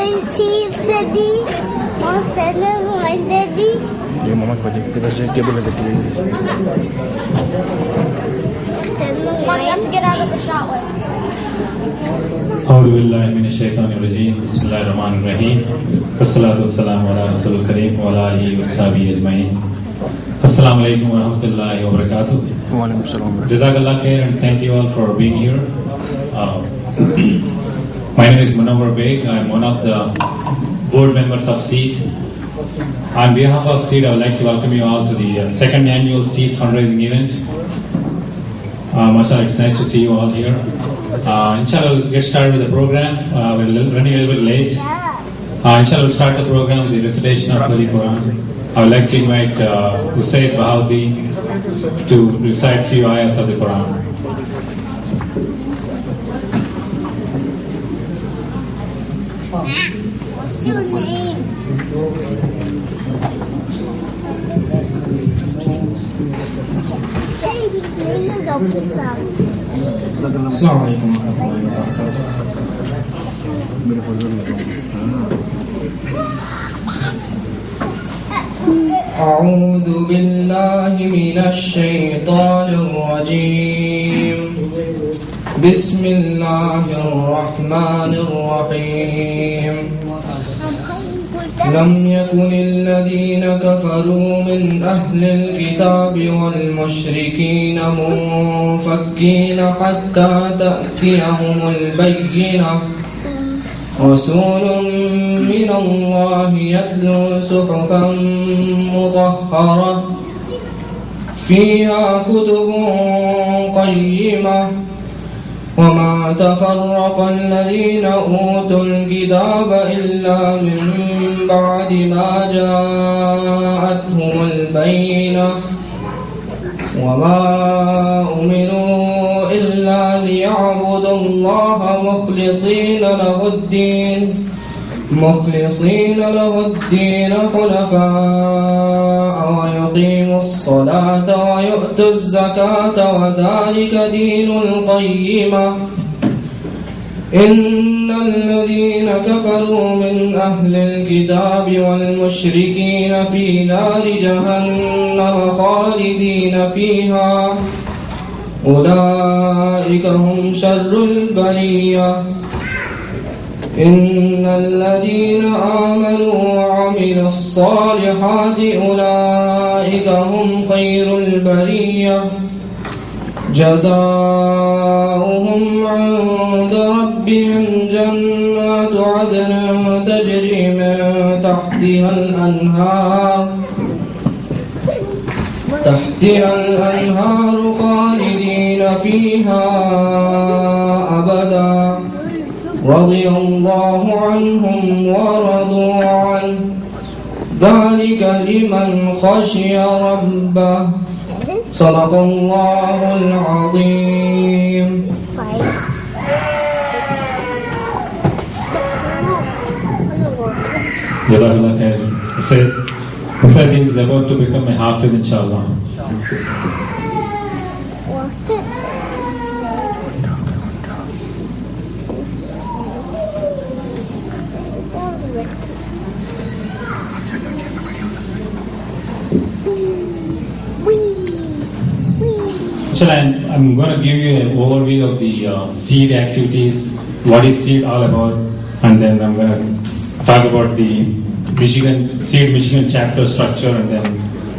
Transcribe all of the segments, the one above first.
and cheese, Daddy. More cinnamon wine, Daddy. ये मामा के बजे किधर से केबल लगा दी Mom, you have to get out of the shower. أعوذ بالله من الشيطان الرجيم بسم الله الرحمن الرحيم والصلاة والسلام على رسول الكريم وعلى آله وصحبه أجمعين السلام عليكم ورحمة الله وبركاته. वालेकुम सलाम. Jazakallah khair and thank you all for being here. My name is Munawwar Beg. I am one of the board members of SEED. On behalf of SEED, I would like to welcome you all to the second annual SEED fundraising event. Mashallah, it's nice to see you all here. Inshallah, we'll get started with the program. We're running a little bit late. Inshallah, we'll start the program with the recitation of Holy Quran. I would like to invite Usaid Bahauddin to recite few ayahs of the Quran. What's your name? السلام عليكم ورحمة الله وبركاته. أعوذ بالله من الشيطان الرجيم. بسم الله الرحمن الرحيم. لم يكن الذين كفروا من أهل الكتاب والمشركين منفكين حتى تأتيهم البينة رسول من الله يتلو صحفا مطهرة فيها كتب قيمة وما تفرق الذين أوتوا الكتاب إلا من بعد ما جاءتهم البينة وما أمروا إلا ليعبدوا الله مخلصين له الدين حنفاء ويقيموا الصلاة ويؤتوا الزكاة وذلك دين القيمة. إن الذين كفروا من أهل الكتاب والمشركين في نار جهنم خالدين فيها أولئك هم شر البرية. إن الذين آمنوا وعملوا الصالحات أولئك هم خير البرية جزاؤهم عند ربهم جنات عدن تجري من تحتها الأنهار خالدين فيها أبدا رضي الله عنهم ورضوا عنه ذلك لمن خشي ربه صدق الله العظيم. Jazakallah khair. Usaid is about to become a hafiz inshallah. I'm going to give you an overview of the SEED activities, what is SEED all about, and then I'm going to talk about the SEED Michigan chapter structure, and then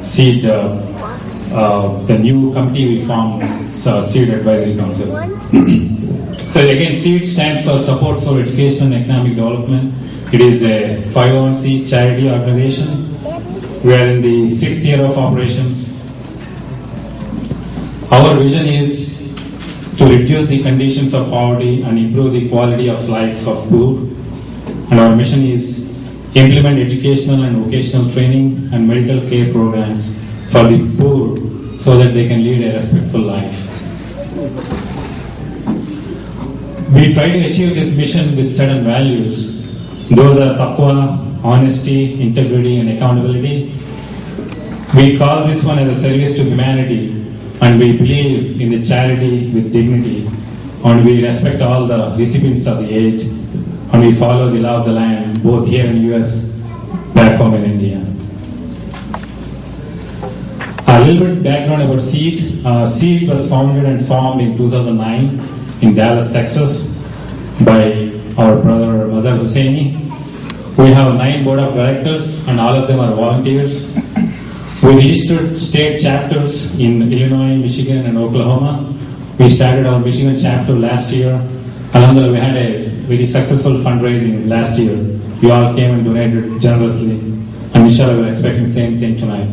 SEED, the new committee we formed, SEED Advisory Council. So again, SEED stands for Support for Education and Economic Development. It is a 501c charity organization. We are in the 6th year of operations. Our vision is to reduce the conditions of poverty and improve the quality of life of poor. And our mission is implement educational and vocational training and medical care programs for the poor so that they can lead a respectful life. We try to achieve this mission with certain values. Those are taqwa, honesty, integrity, and accountability. We call this one as a service to humanity. And we believe in the charity with dignity, and we respect all the recipients of the aid, and we follow the law of the land both here in US, back home in India. A little bit background about SEED. SEED was founded and formed in 2009 in Dallas, Texas by our brother Mazhar Hussaini. We have 9 board of directors and all of them are volunteers. We registered state chapters in Illinois, Michigan and Oklahoma. We started our Michigan chapter last year. Alhamdulillah, we had a very successful fundraising last year. You all came and donated generously. And inshallah, we're expecting the same thing tonight.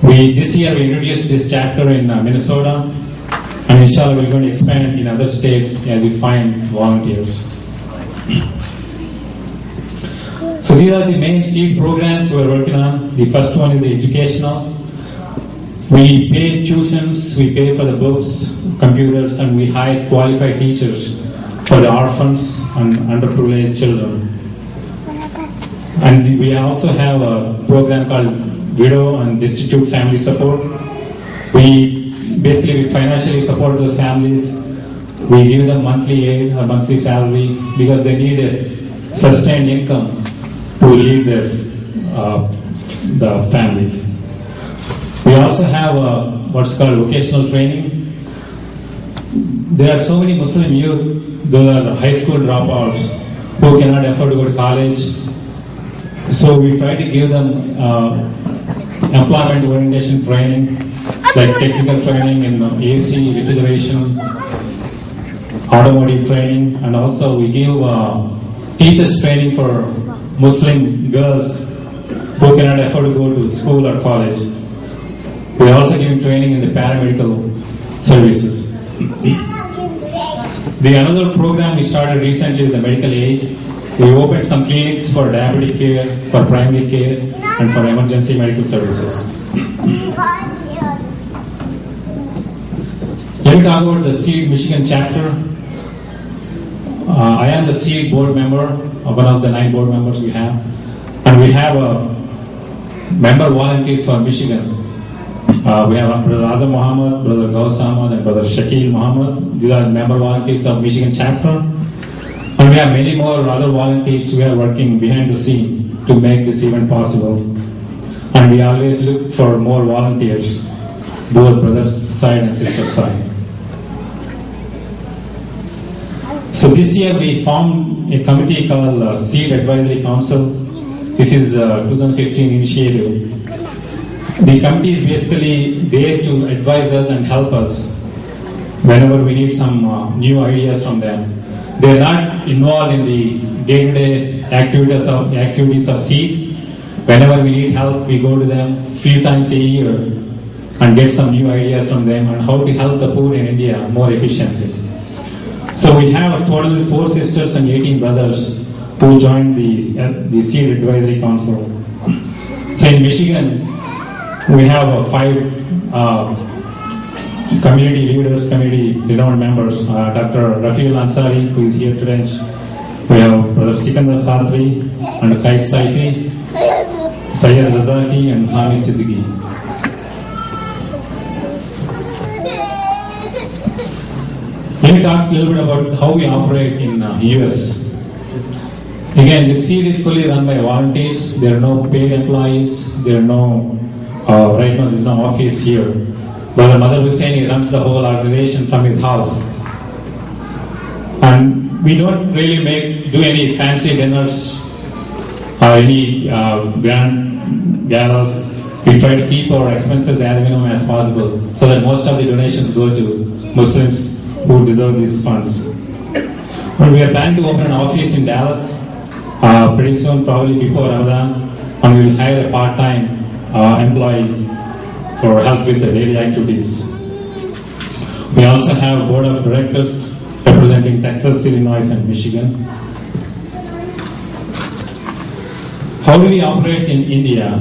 This year we introduced this chapter in Minnesota. And inshallah, we're going to expand in other states as we find volunteers. So these are the main SEED programs we're working on. The first one is the educational. We pay tuitions, we pay for the books, computers, and we hire qualified teachers for the orphans and underprivileged children. And we also have a program called Widow and Destitute Family Support. We financially support those families. We give them monthly aid or monthly salary because they need a sustained income to lead the families. We also have what's called vocational training. There are so many Muslim youth, those are high school dropouts who cannot afford to go to college. So we try to give them employment orientation training, like technical training in AC, refrigeration, automotive training, and also we give teachers training for Muslim girls who cannot afford to go to school or college. We are also giving training in the paramedical services. The another program we started recently is the medical aid. We opened some clinics for diabetic care, for primary care, and for emergency medical services. Let me talk about the SEED Michigan chapter. I am the SEED board member, one of the 9 board members we have. And we have member volunteers for Michigan. We have Brother Azam Muhammad, Brother Ghaus Ahmad, and Brother Shakil Muhammad. These are member volunteers of Michigan chapter. And we have many more other volunteers who are working behind the scene to make this event possible. And we always look for more volunteers, both brother's side and sister's side. So this year we formed a committee called SEED Advisory Council. This is a 2015 initiative. The committee is basically there to advise us and help us whenever we need some new ideas from them. They are not involved in the day-to-day activities of SEED. Whenever we need help, we go to them few times a year and get some new ideas from them on how to help the poor in India more efficiently. So we have a total 4 sisters and 18 brothers who joined the SEED Advisory Council. So in Michigan, we have 5 community leaders, community renowned members. Dr. Rafiul Ansari, who is here today. We have Brother Sikandar Khatri and Qaid Saifi, Sayyid Razaki and Hamid Siddiqui. Let me talk a little bit about how we operate in US. Again, this SEED is fully run by volunteers. There are no paid employees. There are no, right now there's no office here. Brother Mazhar Hussaini runs the whole organization from his house. And we don't really do any fancy dinners or any grand galas. We try to keep our expenses as minimum as possible so that most of the donations go to Muslims who deserve these funds. But we are planning to open an office in Dallas pretty soon, probably before Ramadan, and we will hire a part-time employee for help with the daily activities. We also have a board of directors representing Texas, Illinois, and Michigan. How do we operate in India?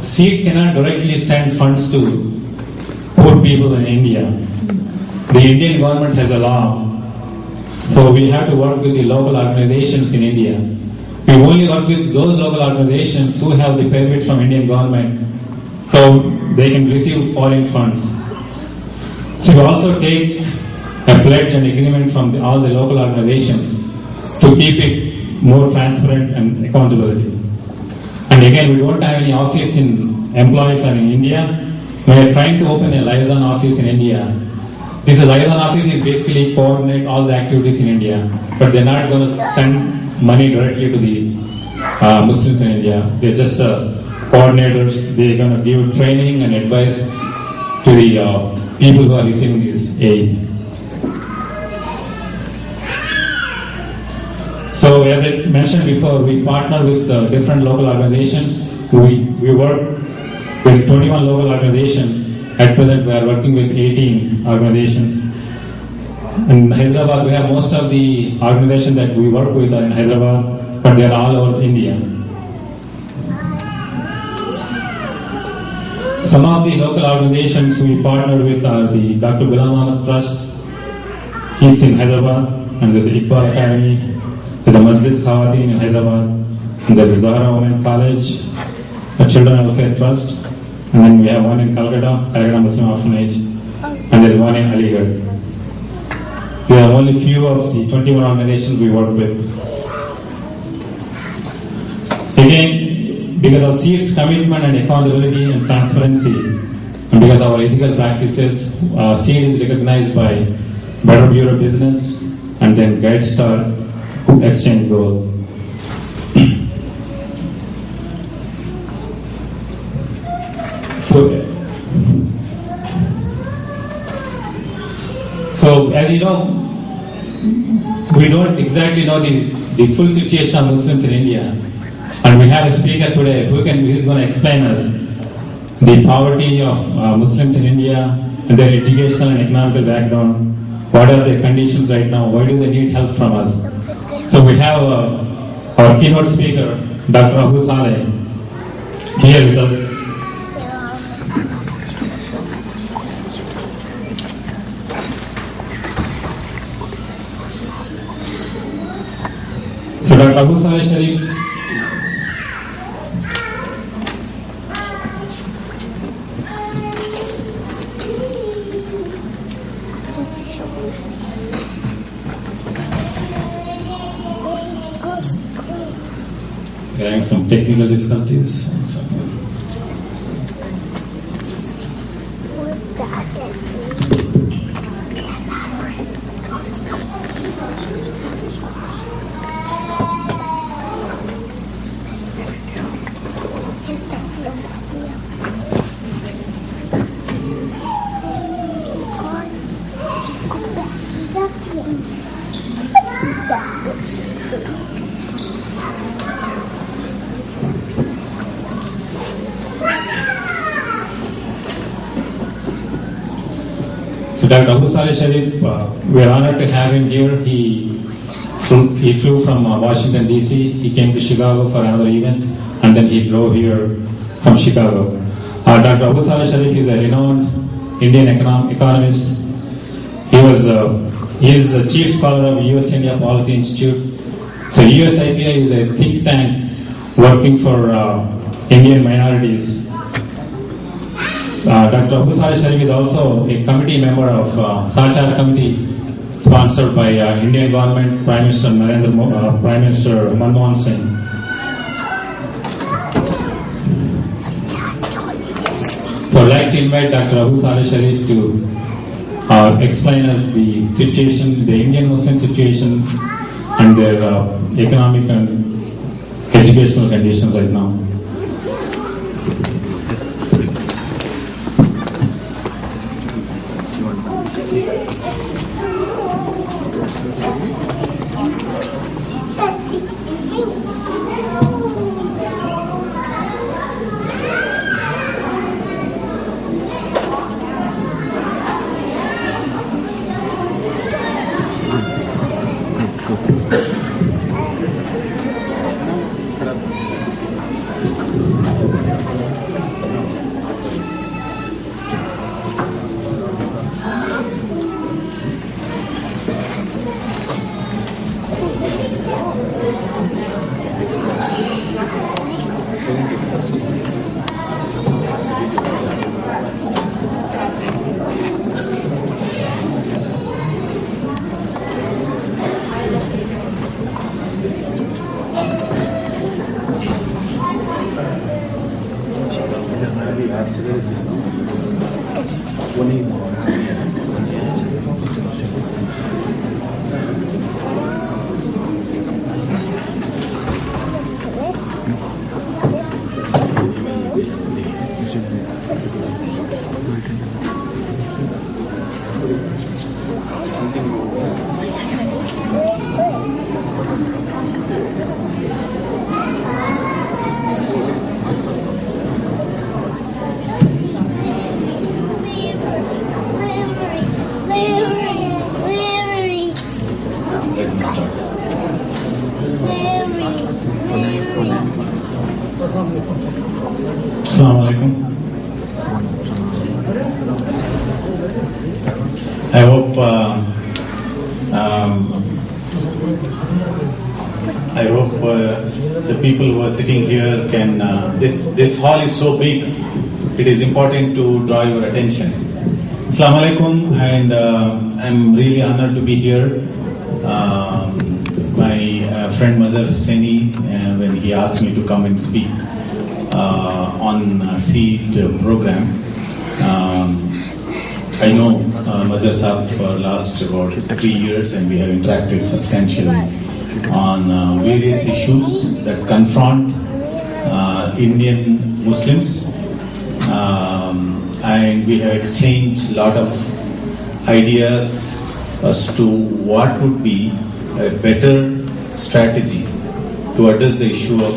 SEED cannot directly send funds to poor people in India. The Indian government has a law, so we have to work with the local organizations in India. We only work with those local organizations who have the permit from Indian government, so they can receive foreign funds. So we also take a pledge and agreement from all the local organizations to keep it more transparent and accountability. And again, we don't have any office in employees are in India. We are trying to open a liaison office in India. This liaison office is basically coordinate all the activities in India, but they're not going to send money directly to the Muslims in India. They're just coordinators. They're going to give training and advice to the people who are receiving this aid. So as I mentioned before, we partner with different local organizations. We work with 21 local organizations. At present, we are working with 18 organizations. In Hyderabad, we have most of the organizations that we work with are in Hyderabad, but they are all over India. Some of the local organizations we partner with are the Dr. Ghulam Ahmad Trust. It's in Hyderabad, and there's the Iqbal Academy, there's the Majlis Khawateen in Hyderabad, and there's the Zahra Women College, a Children Welfare Trust, and then we have one in Calcutta Muslim Orphanage, and there's one in Aligarh. We are only few of the 21 organizations we work with. Again, because of SEED's commitment and accountability and transparency, and because of our ethical practices, SEED is recognized by Better Bureau Business and then GuideStar Exchange Gold. So as you know, we don't exactly know the full situation of Muslims in India, and we have a speaker today who is going to explain us the poverty of Muslims in India and their educational and economic background. What are their conditions right now? Why do they need help from us? So we have our keynote speaker, Dr. Abu Saleh, here with us. So Dr. Abu Saleh Sharif, we're having some technical difficulties. So Dr. Abu Saleh Sharif, we are honored to have him here. He flew from Washington DC. He came to Chicago for another event, and then he drove here from Chicago. Dr. Abu Saleh Sharif is a renowned Indian economist. He is the chief scholar of US India Policy Institute. So USIPI is a think tank working for Indian minorities. Dr. Abu Saleh Sharif is also a committee member of Sachar Committee, sponsored by Indian government, Prime Minister Manmohan Singh. So I'd like to invite Dr. Abu Saleh Sharif to explain us the situation, the Indian Muslim situation, and their economic and educational conditions right now. Let me start. Assalamu alaikum. I hope the people who are sitting here can. This hall is so big. It is important to draw your attention. Assalamu alaikum, and I'm really honored to be here. My friend Mazhar Hussaini, when he asked me to come and speak on SEED program, I know Mazhar Saab for last about 3 years, and we have interacted substantially on various issues that confront Indian Muslims, and we have exchanged a lot of ideas as to what would be a better strategy to address the issue of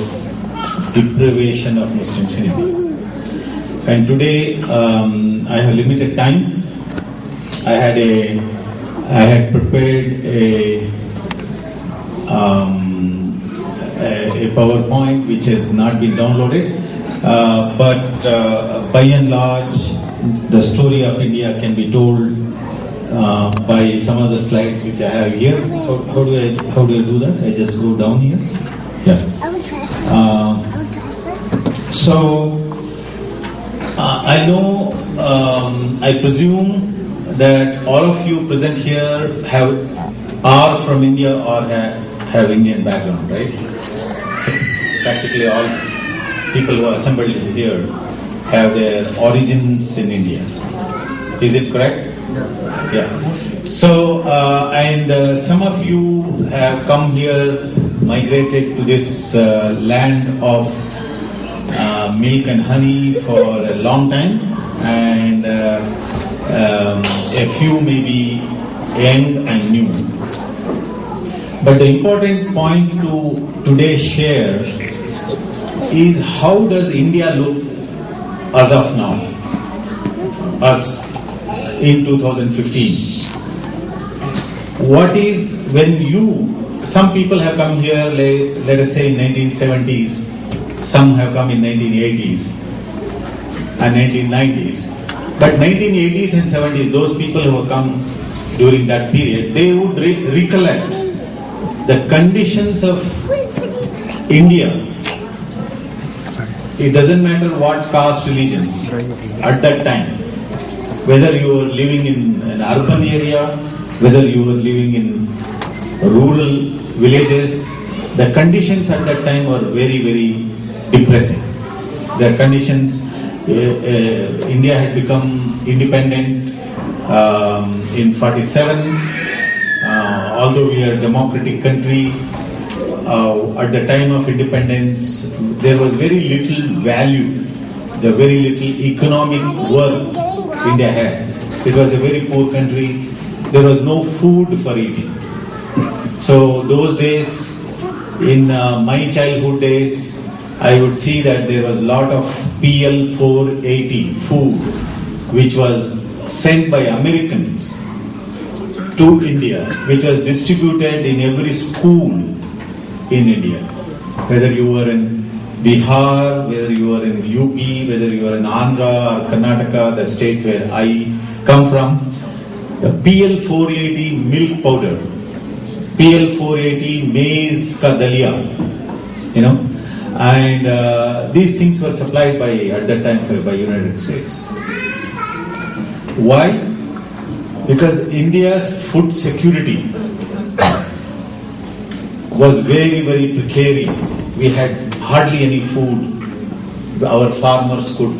deprivation of Muslims in India. And today I have limited time. I had prepared a PowerPoint which has not been downloaded, but by and large, the story of India can be told by some of the slides which I have here. How do I do that? I just go down here. Yeah. So I know, I presume that all of you present here are from India or have Indian background, right? Practically all people who are assembled here have their origins in India. Is it correct? Yeah. So, and some of you have come here, migrated to this land of milk and honey for a long time, and a few may be young and new. But the important point to today share is how does India look as of now, as in 2015. What is when some people have come here, let us say in 1970s, some have come in 1980s and 1990s. But 1980s and 70s, those people who have come during that period, they would recollect the conditions of India. It doesn't matter what caste, religion, at that time. Whether you were living in an urban area, whether you were living in rural villages, the conditions at that time were very, very depressing. The conditions, India had become independent in 47. Although we are a democratic country, at the time of independence, there was very little value, the very little economic worth India had. It was a very poor country. There was no food for eating. So those days, in my childhood days, I would see that there was a lot of PL 480 food which was sent by Americans to India, which was distributed in every school in India. Whether you were in Bihar, whether you were in UP, whether you were in Andhra or Karnataka, the state where I come from, the PL 480 milk powder, PL 480 maize ka dalia, and these things were supplied at that time by United States. Why? Because India's food security was very, very precarious. We had hardly any food. Our farmers could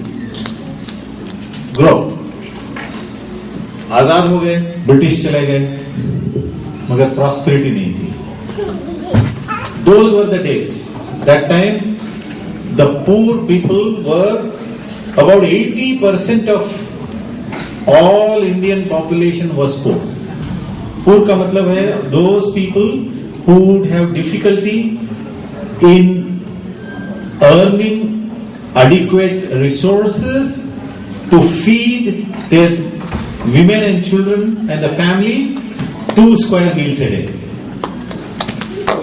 grow. आजाद हो गए, British चले गए, मगर prosperity नहीं थी. Those were the days. That time, the poor people were about 80% of all Indian population was poor. Poor का मतलब है those people who would have difficulty in earning adequate resources to feed their women and children and the family 2 square meals a day.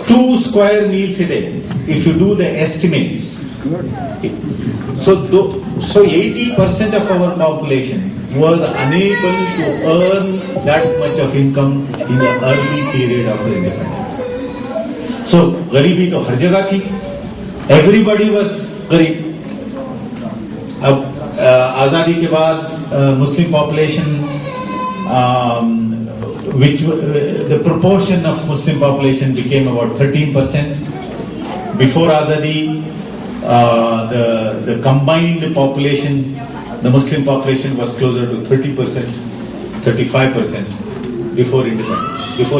2 square meals a day. If you do the estimates. So 80% of our population was unable to earn that much of income in the early period of the independence. So गरीबी तो हर जगह थी. Everybody was गरीब. अब आजादी के बाद Muslim population, which the proportion of Muslim population became about 13%. Before Azadi, the combined population, the Muslim population was closer to 30%, 35% before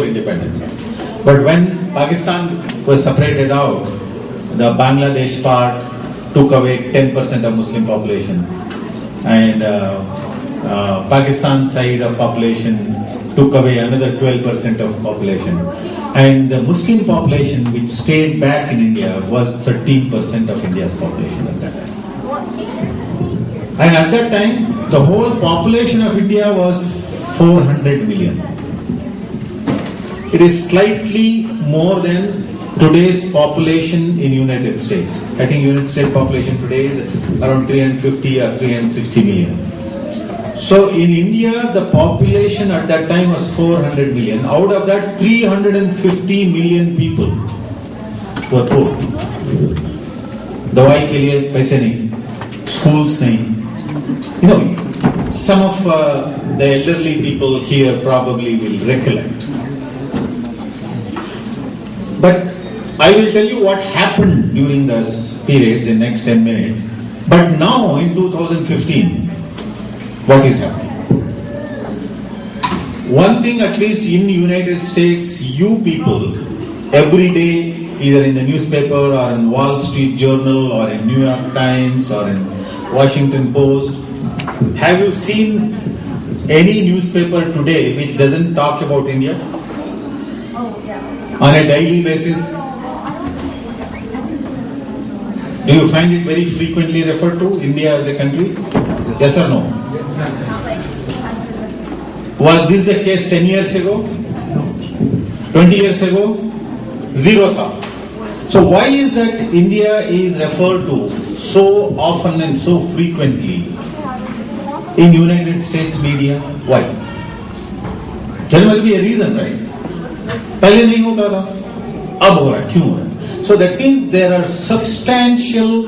independence. But when Pakistan was separated out, the Bangladesh part took away 10% of Muslim population, and Pakistan side of population took away another 12% of population. And the Muslim population which stayed back in India was 13% of India's population at that time. And at that time, the whole population of India was 400 million. It is slightly more than today's population in United States. I think United States population today is around 350 or 360 million. So in India, the population at that time was 400 million. Out of that, 350 million people were poor. दवाई के लिए पैसे नहीं, schools नहीं. Some of the elderly people here probably will recollect. But I will tell you what happened during those periods in next 10 minutes. But now in 2015, what is happening? One thing at least in United States, you people, every day, either in the newspaper or in Wall Street Journal or in New York Times or in Washington Post, have you seen any newspaper today which doesn't talk about India? On a daily basis? Do you find it very frequently referred to, India as a country? Yes or no? Was this the case 10 years ago? 20 years ago? Zero tha. So why is that India is referred to so often and so frequently in United States media? Why? There must be a reason, right? पहले नहीं होता था, अब हो रहा है, क्यों हो रहा है? So that means there are substantial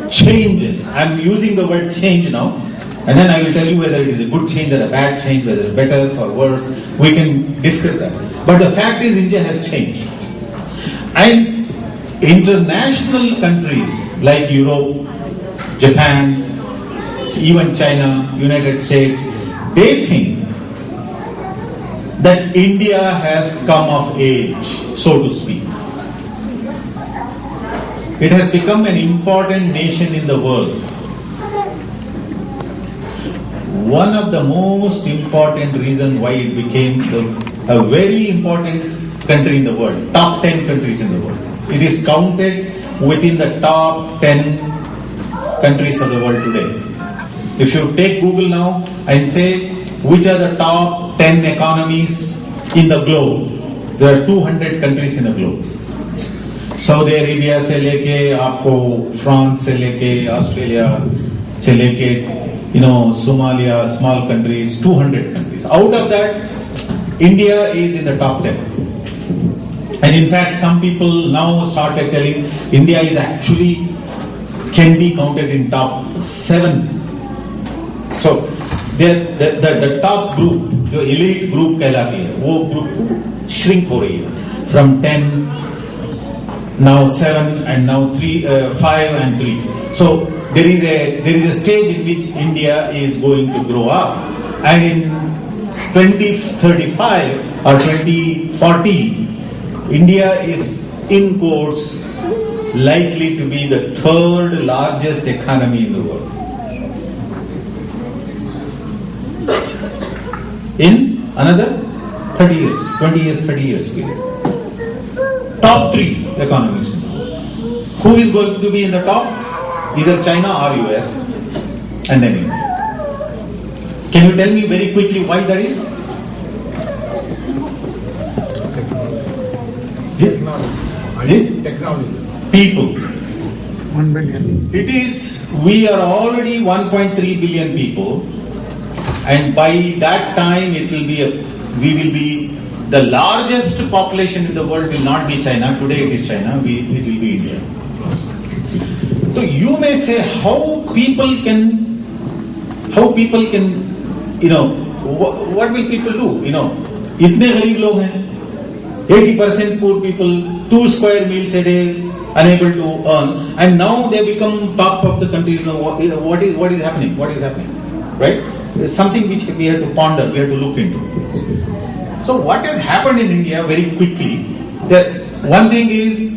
changes. I'm using the word change now. And then I will tell you whether it is a good change or a bad change, whether it's better or worse. We can discuss that. But the fact is India has changed. And international countries like Europe, Japan, even China, United States, they think that India has come of age, so to speak. It has become an important nation in the world. One of the most important reasons why it became a very important country in the world, top 10 countries in the world. It is counted within the top 10 countries of the world today. If you take Google now and say which are the top 10 economies in the globe, there are 200 countries in the globe. Saudi Arabia से लेके आपको France से लेके Australia से लेके Somalia, small countries, 200 countries. Out of that, India is in the top 10. And in fact, some people now started telling India is actually can be counted in top 7. So, the top group, जो elite group कहलाती है, वो group shrink हो रही है from 10 now 7 and now 5 and 3. So there is a stage in which India is going to grow up, and in 2035 or 2040, India is in course likely to be the third largest economy in the world. In another 30 years, 20 years, 30 years period. Top 3 economies. Who is going to be in the top? Either China or US, and then India. Can you tell me very quickly why that is? Technology. People. 1 billion. It is, we are already 1.3 billion people, and by that time we will be the largest population in the world. Will not be China. Today it is China. It will be India. So you may say how people can, what will people do? इतने गरीब लोग हैं, 80% poor people, 2 square meals a day, unable to earn, and now they become top of the countries. Now, what is happening? What is happening? Right? It's something which we have to ponder, we have to look into. So what has happened in India very quickly? That one thing is,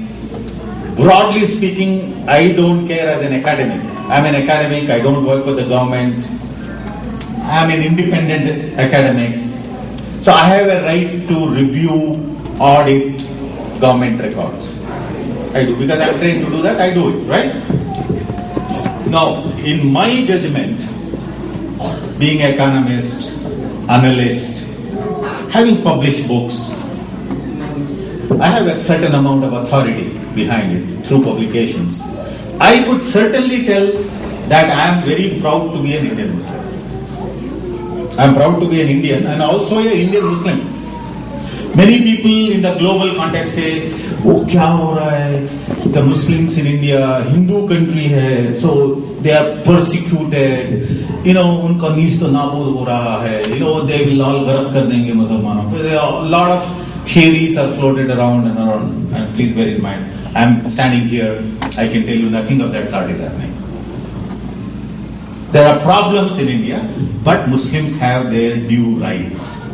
broadly speaking, I don't care as an academic. I'm an academic, I don't work for the government. I'm an independent academic. So I have a right to review, audit government records. I do, because I'm trained to do that, I do it, right? Now, in my judgment, being an economist, analyst, having published books, I have a certain amount of authority behind it through publications. I could certainly tell that I am very proud to be an Indian Muslim. I am proud to be an Indian and also an Indian Muslim. Many people in the global context say, "Oh, kya ho raha hai? The Muslims in India, Hindu country hai, so they are persecuted. Unka neez to nabud ho raha hai. They will all garab kar denge Muslimanon." There are a lot of theories are floated around and around. And please bear in mind, I am standing here. I can tell you nothing of that sort is happening. There are problems in India, but Muslims have their due rights.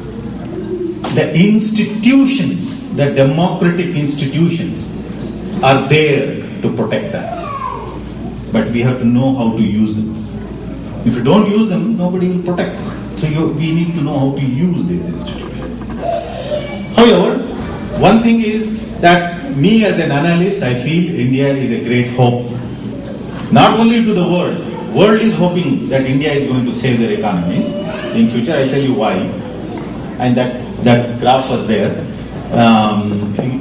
The institutions, the democratic institutions, are there to protect us. But we have to know how to use them. If you don't use them, nobody will protect us. So we need to know how to use these institutions. However, one thing is that me as an analyst, I feel India is a great hope. Not only to the world. World is hoping that India is going to save their economies. In future, I'll tell you why. And that graph was there.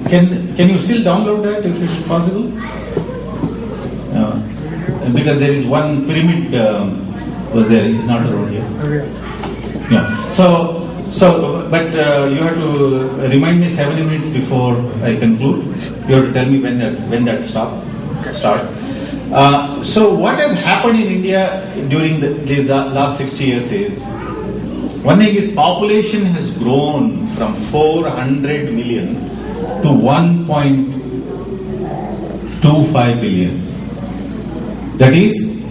Can you still download that if it's possible? Because there is one pyramid was there. It's not around here. Yeah. But you have to remind me 7 minutes before I conclude. You have to tell me when that start. So what has happened in India during these last 60 years is, one thing is population has grown from 400 million to 1.25 billion. That is,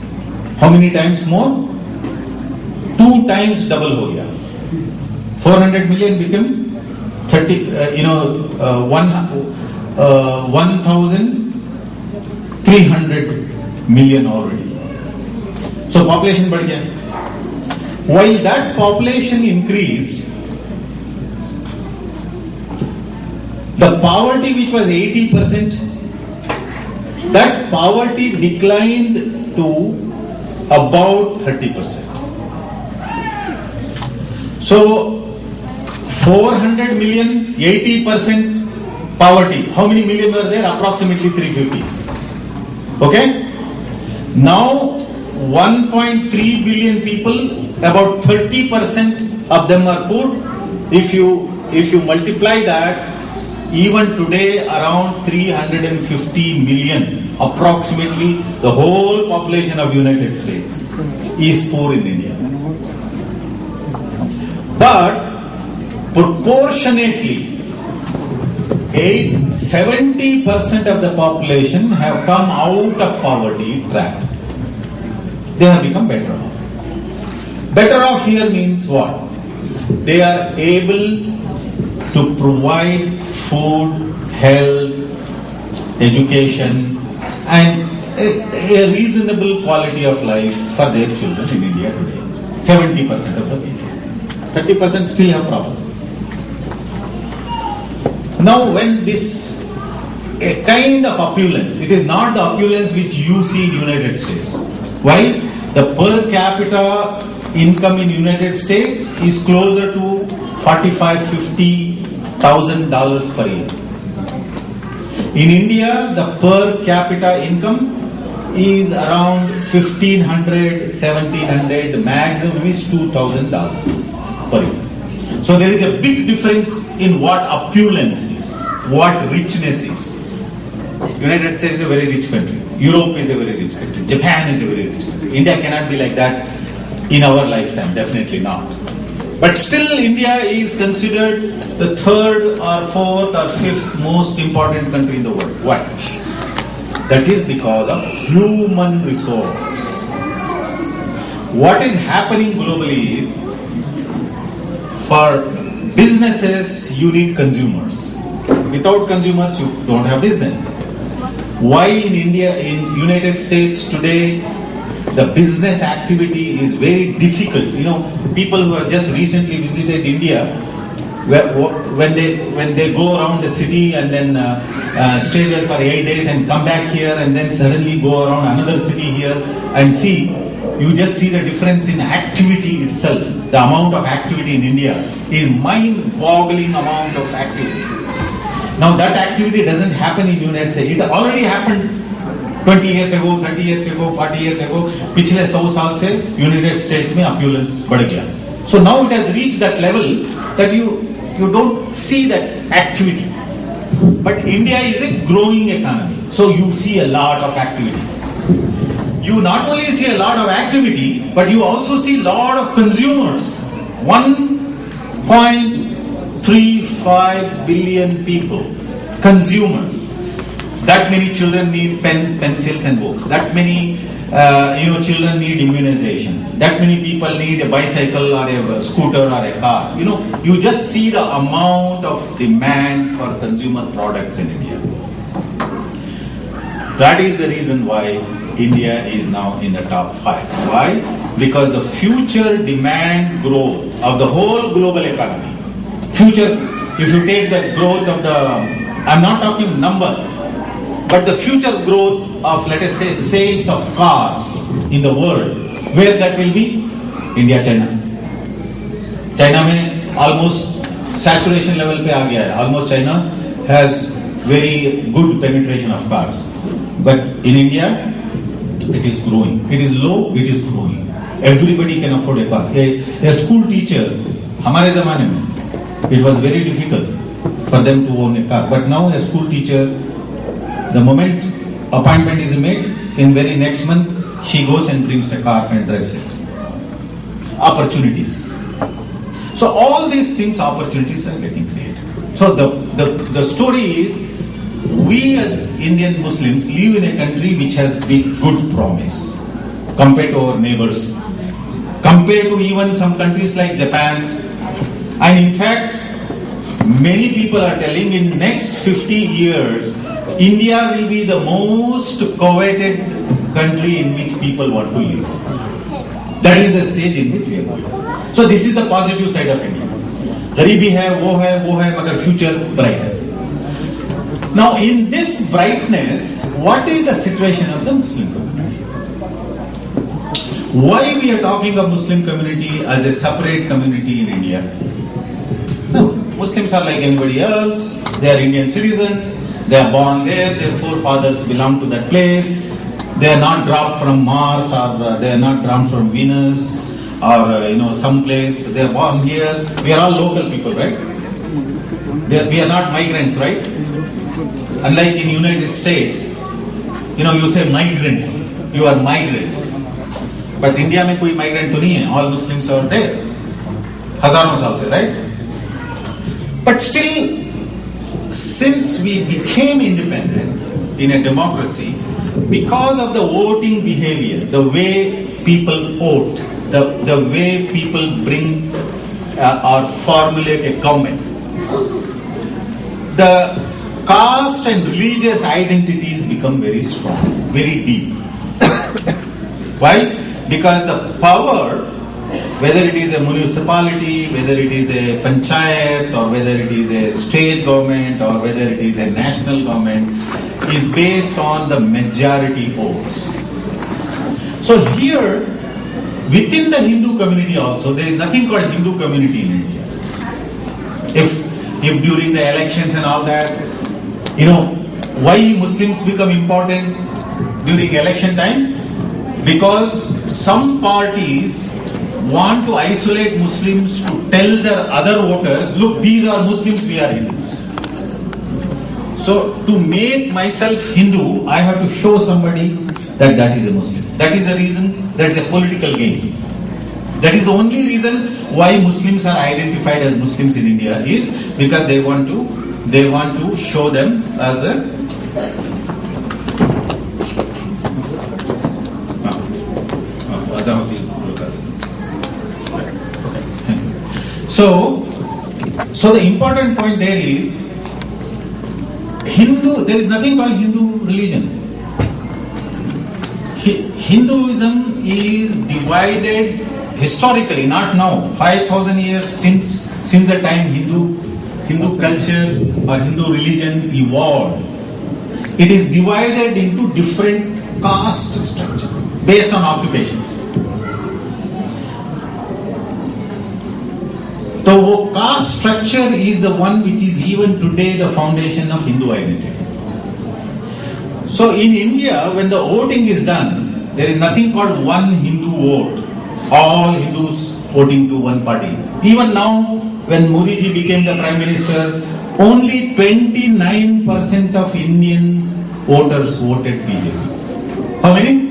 how many times more? 2 times double ho gaya. 400 million became 1,300 million already. So population बढ़ गया. While that population increased, the poverty which was 80%, that poverty declined to about 30%. So 400 million, 80% poverty. How many million were there? Approximately 350. Okay? Now 1.3 billion people, about 30% of them are poor. If you multiply that, even today around 350 million, approximately the whole population of United States is poor in India. But proportionately, 70% of the population have come out of poverty trap. They have become better off. Better off here means what? They are able to provide food, health, education, and a reasonable quality of life for their children in India today. 70% of the people. 30% still have problem. Now when this, a kind of opulence, it is not the opulence which you see in United States. Why? The per capita income in United States is closer to $45,000-$50,000 per year. In India, the per capita income is around $1,500, $1,700, maximum is $2,000 per year. So there is a big difference in what opulence is, what richness is. United States is a very rich country. Europe is a very rich country. Japan is a very rich country. India cannot be like that in our lifetime, definitely not. But still India is considered the third or fourth or fifth most important country in the world. Why? That is because of human resource. What is happening globally is, for businesses you need consumers. Without consumers you don't have business. Why in India, in United States today, the business activity is very difficult. You know, people who have just recently visited India, when they go around the city and then stay there for 8 days and come back here and then suddenly go around another city here and see, you just see the difference in activity itself. The amount of activity in India is mind-boggling amount of activity. Now that activity doesn't happen in United States. It already happened 20 years ago, 30 years ago, 40 years ago. पिछले 100 साल से United States में opulence बढ़ गया. So now it has reached that level that you don't see that activity. But India is a growing economy. So you see a lot of activity. You not only see a lot of activity, but you also see a lot of consumers. 1.35 billion people, consumers. That many children need pencils and books. That many children need immunization. That many people need a bicycle or a scooter or a car. You just see the amount of demand for consumer products in India. That is the reason why India is now in the top 5. Why? Because the future demand growth of the whole global economy. Future, if you take the growth of I'm not talking number, but the future growth of, let us say, sales of cars in the world, where that will be? India, China. China में almost saturation level पे आ गया है. Almost China has very good penetration of cars. But in India, it is growing. It is low, it is growing. Everybody can afford a car. A school teacher, हमारे ज़माने में, it was very difficult for them to own a car. But now a school teacher, the moment appointment is made, in very next month, she goes and brings a car and drives it. Opportunities. So all these things, opportunities are getting created. So the story is, we as Indian Muslims live in a country which has big good promise compared to our neighbors, compared to even some countries like Japan. And in fact, many people are telling in next 50 years, India will be the most coveted country in which people want to live. That is the stage in which we are going. So this is the positive side of India. गरीबी है, वो है, मगर future bright है. Now in this brightness, what is the situation of the Muslim community? Why we are talking of Muslim community as a separate community in India? No, Muslims are like anybody else. They are Indian citizens. They are born there. Their forefathers belong to that place. They are not dropped from Mars, or they are not dropped from Venus, or some place. They are born here. We are all local people, right? We are not migrants, right? Unlike in United States, you say migrants. You are migrants. But India में कोई migrant तो नहीं है. All Muslims are there. हजारों साल से, right? But still, since we became independent in a democracy, because of the voting behavior, the way people vote, the way people bring or formulate a government, the caste and religious identities become very strong, very deep. Why? Because the power, whether it is a municipality, whether it is a panchayat, or whether it is a state government, or whether it is a national government, is based on the majority votes. So here, within the Hindu community also, there is nothing called Hindu community in India. If during the elections and all that, why Muslims become important during election time? Because some parties want to isolate Muslims to tell their other voters, look, these are Muslims, we are Hindus. So to make myself Hindu, I have to show somebody that is a Muslim. That is the reason, that is a political game. That is the only reason why Muslims are identified as Muslims in India, is because they want to show them as a So the important point there is there is nothing called Hindu religion. Hinduism is divided historically, not now, 5,000 years since the time Hindu culture or Hindu religion evolved. It is divided into different caste structure based on occupations. So caste structure is the one which is even today the foundation of Hindu identity. So in India, when the voting is done, there is nothing called one Hindu vote. All Hindus voting to one party. Even now, when Modi ji became the Prime Minister, only 29% of Indian voters voted BJP. How many?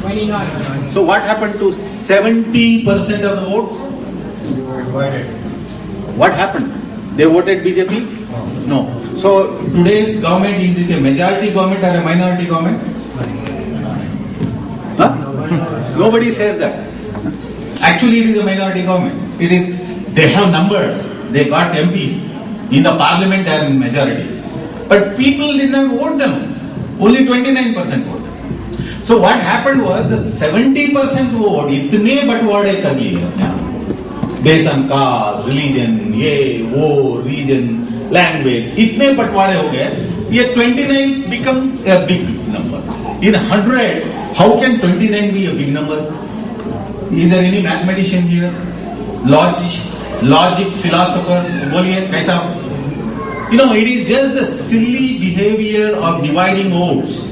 29. So what happened to 70% of the votes? What happened? They voted BJP? No. So today's government, is it a majority government or a minority government? Huh? Nobody says that. Actually, it is a minority government. They have numbers. They got MPs. In the parliament, they are in majority. But people did not vote them. Only 29% voted. So what happened was the 70% vote, itne batwade kar liye based on caste, religion, region, language, itne batwade ho gaye, ye 29 become a big number. In 100, how can 29 be a big number? Is there any mathematician here? Logic philosopher, boliye kaisa? It is just the silly behavior of dividing votes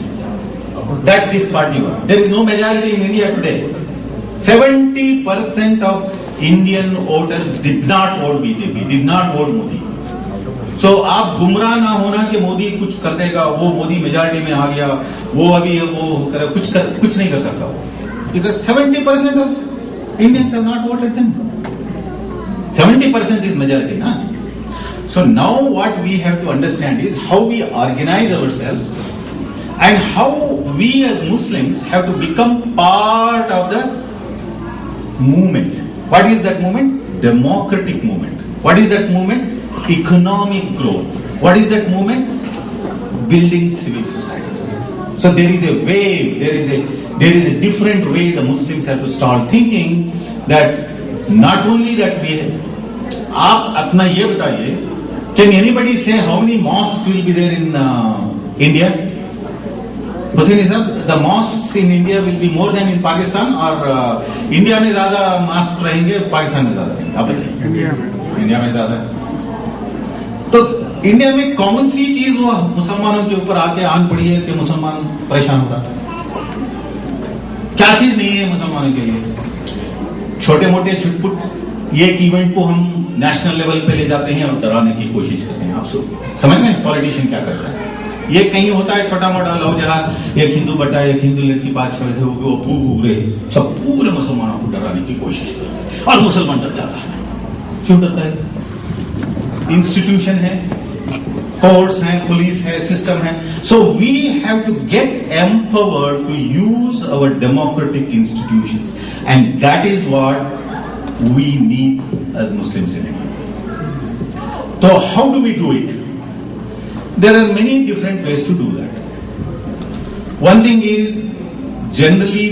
that this party won. There is no majority in India today. 70% of Indian voters did not vote BJP, did not vote Modi. So आप गुमराह ना होना कि मोदी कुछ कर देगा, वो Modi majority में आ गया, वो अभी वो करे, कुछ नहीं कर सकता वो. Because 70% of Indians have not voted them. 70% is majority, na? So now what we have to understand is how we organize ourselves and how we as Muslims have to become part of the movement. What is that movement? Democratic movement. What is that movement? Economic growth. What is that movement? Building civil society. So there is a wave, there is a different way the Muslims have to start thinking that not only that आप अपना ये बताइए, can anybody say how many mosques will be there in India? Hussaini sahab, the mosques in India will be more than in Pakistan or India में ज़्यादा mosques रहेंगे, पाकिस्तान में ज़्यादा रहेंगे? आप बताइए. इंडिया में ज़्यादा है. तो इंडिया में कौन सी चीज वो मुसलमानों के ऊपर आके आन पड़ी है कि मुसलमान परेशान हो रहा है? क्या चीज नहीं है मुसलमानों के लिए? छोटे मोटे छुटपुट एक इवेंट को हम नेशनल लेवल पे ले जाते हैं और डराने की कोशिश करते हैं. आप समझ रहे हैं पॉलिटिशियन क्या करता है? ये कहीं होता है छोटा मोटा लव जहाज, एक हिंदू बटा एक हिंदू लड़की बात छोड़े थे, वो पूरे मुसलमानों को डराने की कोशिश करते हैं और मुसलमान डर जाता है. क्यों डरता है? इंस्टीट्यूशन है, कोर्ट्स हैं, पुलिस है, सिस्टम है. So we have to get empowered to use our democratic institutions, and that is what we need as Muslims in India. So how do we do it? There are many different ways to do that. One thing is, generally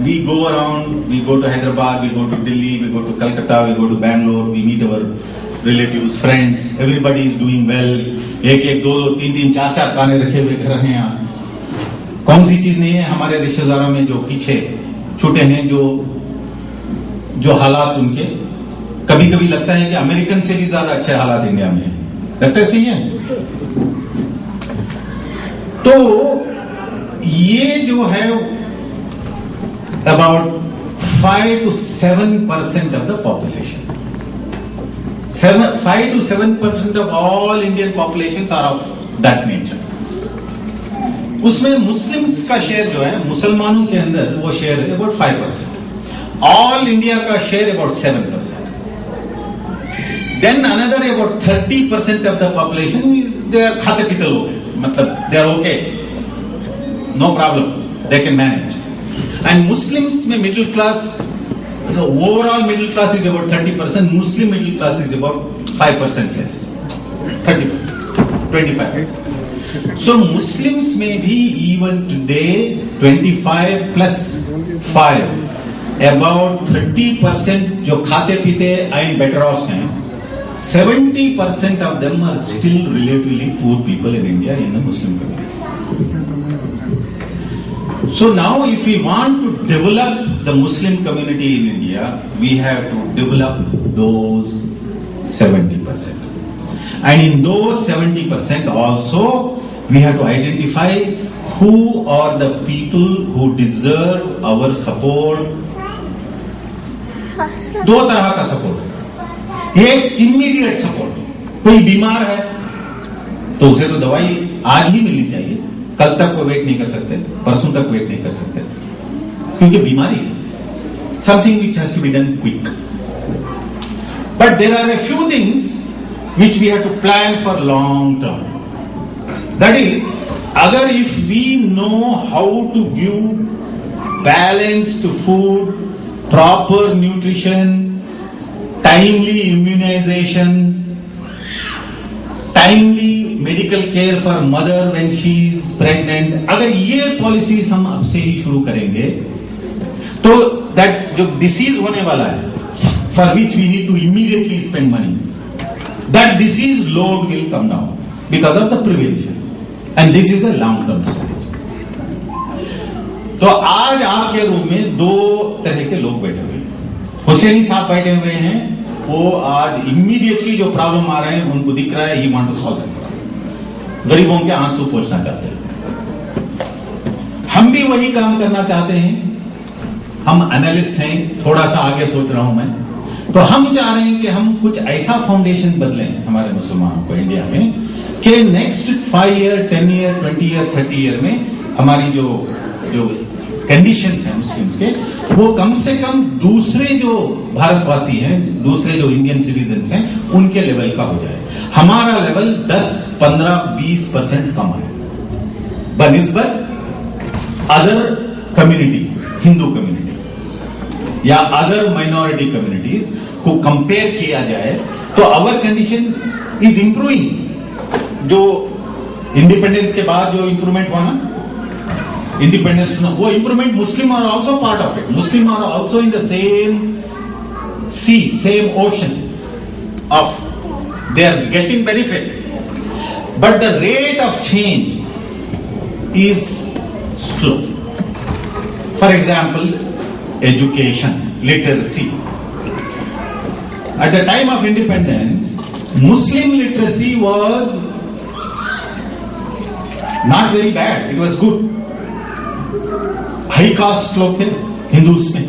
we go around, we go to Hyderabad, we go to Delhi, we go to Calcutta, we go to Bangalore, we meet our relatives, friends, everybody is doing well. एक दो तीन तीन चार चार काने रखे हुए घर हैं यहाँ. कौन सी चीज नहीं है हमारे रिश्तेदारों में जो पीछे छूटे हैं, जो हालात उनके कभी कभी लगता है कि अमेरिकन से भी ज्यादा अच्छे हालात इंडिया में है. लगता है सही है. तो ये जो है about 5 to 7% of the population. 5 to 7% of all Indian populations are of that nature. उसमें मुस्लिम्स का शेयर जो है, मुसलमानों के अंदर वो शेयर है about 5%. ऑल इंडिया का share about 7%. Then another about 30% of the population is they are खाते पीते लोग हैं, मतलब they are okay, no problem, they can manage. And Muslims में middle class, the overall middle class is about 30%. Muslim middle class is about 5% less, 30%, 25%. So Muslims में भी even today 25 plus 5, about 30% जो खाते पीते and better offs हैं, 70% of them are still relatively poor people in India in the Muslim community. So now if we want to develop the Muslim community in India, we have to develop those 70%. And in those 70% also, we have to identify who are the people who deserve our support. दो तरह का support. एक immediate support. कोई बीमार है तो उसे तो दवाई आज ही मिलनी चाहिए, कल तक वो वेट नहीं कर सकते, परसों तक वेट नहीं कर सकते, क्योंकि बीमारी है. Something which has to be done quick. But there are a few things which we have to plan for long term. That is, agar if we know how to give balanced food, proper nutrition, timely immunization, timely medical care for mother when she is pregnant, अगर ये policies हम अब से ही शुरू करेंगे तो that जो disease होने वाला है, for which we need to immediately spend money, that disease load will come down because of the prevention, and this is a long term strategy. तो आज आपके रूम में दो तरह के लोग बैठे हुए हैं. हुसैनी साहब बैठे हुए हैं, वो आज इमीडिएटली जो प्रॉब्लम आ रहे हैं उनको दिख रहा है, he want to solve that problem. गरीबों के आंसू पोंछना चाहते हैं. हम भी वही काम करना चाहते हैं. हम एनालिस्ट हैं, थोड़ा सा आगे सोच रहा हूं मैं. तो हम चाह रहे हैं कि हम कुछ ऐसा फाउंडेशन बदलें हमारे मुसलमानों को इंडिया में कि next 5 year, 10 year, 20 year, 30 year में हमारी जो कंडीशंस हैं मुस्लिम्स के, वो कम से कम दूसरे जो भारतवासी हैं, दूसरे जो इंडियन सिटीजन्स हैं, उनके लेवल का हो जाए. हमारा लेवल 10, 15, 20% कम है बनिस्बत अदर कम्युनिटी, हिंदू कम्युनिटी या अदर माइनॉरिटी कम्युनिटीज को कंपेयर किया जाए तो आवर कंडीशन इज इंप्रूविंग. जो इंडिपेंडेंस के बाद जो इंप्रूवमेंट हुआ ना, independence, वो improvement, Muslim are also part of it. Muslim are also in the same sea, same ocean of, they are getting benefit, but the rate of change is slow. For example, education, literacy. At the time of independence, Muslim literacy was not very bad, it was good. High cast लोग थे Hindus में,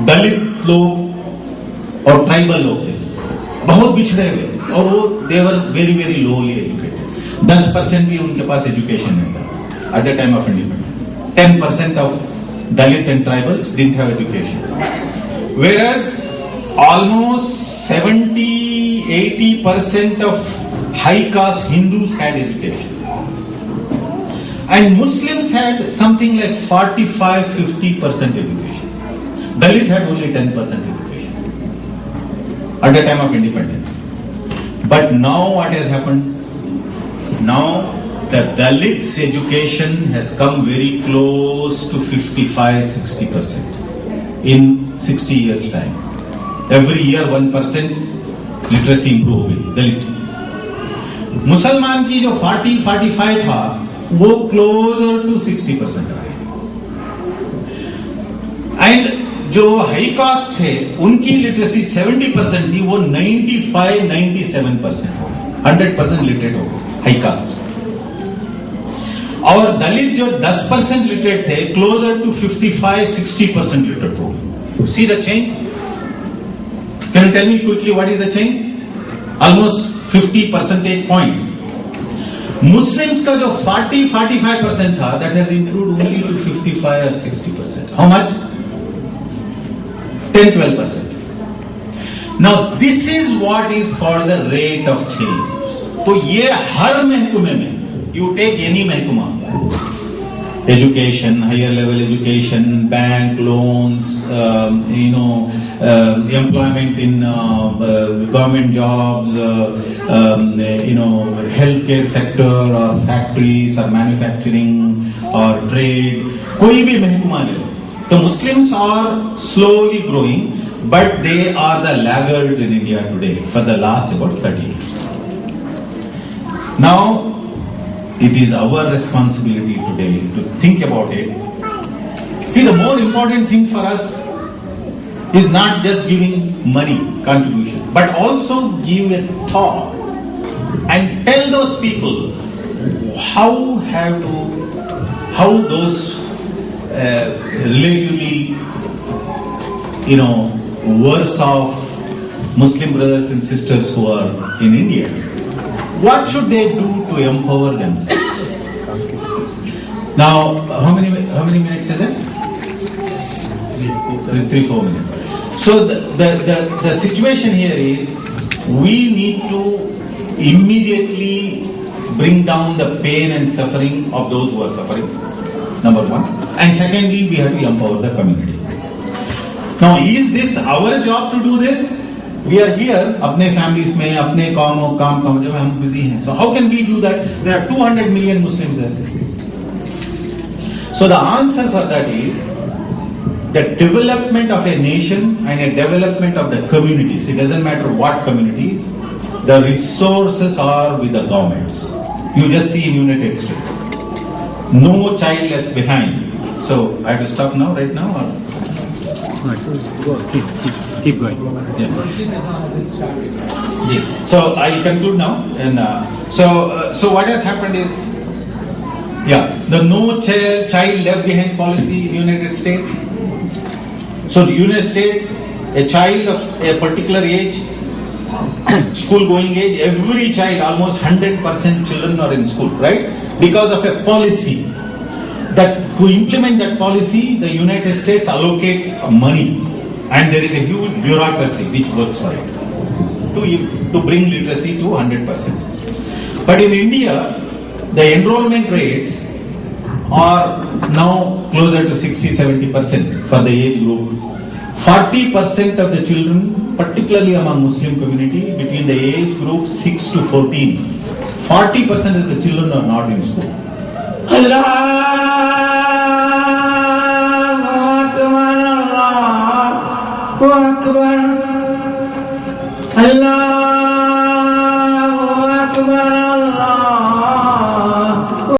दलित लोग और tribal लोग थे, बहुत बिछड़े हुए, और वो they were very very lolly educated. 10% भी उनके पास एजुकेशन नहीं था at the time of independence. 10% of Dalit and tribals didn't have education, whereas almost 70 70-80% of high caste Hindus had education. And Muslims had something like 45-50% education. Dalit had only 10% education at the time of independence. But now what has happened? Now the Dalits' education has come very close to 55-60% in 60 years' time. Every year 1% literacy improve हुई दलित. मुसलमान की जो 40-45 था वो closer to 60% आ गया. And जो high cast थे उनकी लिटरेसी 70% थी वो 95-97% हो गई. 100% लिटरेट हो गए हाई कास्ट. और दलित जो 10% लिटरेट थे क्लोजर टू 55-60% लिटरेट हो गए. See the change? Can you tell me quickly what is the change? Almost 50 percentage points. Muslims का जो 40-45% था that has improved only to 55 or 60%. How much? 10-12%. Now this is what is called the rate of change. तो ये हर महकमे में you take any महकमा, education, higher level education, bank loans, employment in government jobs, healthcare sector or factories or manufacturing or trade, कोई भी महकमा ले लो. The Muslims are slowly growing, but they are the laggards in India today for the last about 30 years. Now, it is our responsibility today to think about it. See, the more important thing for us is not just giving money contribution, but also give a thought and tell those people how those relatively, worse off Muslim brothers and sisters who are in India, what should they do to empower themselves? Now, how many minutes is it? 3-4 minutes. So the situation here is we need to immediately bring down the pain and suffering of those who are suffering. Number one. And secondly, we have to empower the community. Now, is this our job to do this? We are here, अपने families में, अपने काम जो हम busy हैं. So how can we do that? There are 200 million Muslims there. So the answer for that is the development of a nation and a development of the communities. It doesn't matter what communities. The resources are with the governments. You just see in United States. No child left behind. So I have to stop now, right now? Or? Keep going. Yeah. So I'll conclude now. And so what has happened is, the no child left behind policy in United States. So the United States, a child of a particular age, school going age, every child, almost 100% children are in school, right? Because of a policy. That to implement that policy, the United States allocate money. And there is a huge bureaucracy which works for it to bring literacy to 100%. But in India, the enrollment rates are now closer to 60-70% for the age group. 40% of the children, particularly among Muslim community, between the age group 6 to 14, 40% of the children are not in school. Akbar, Allahu Akbar.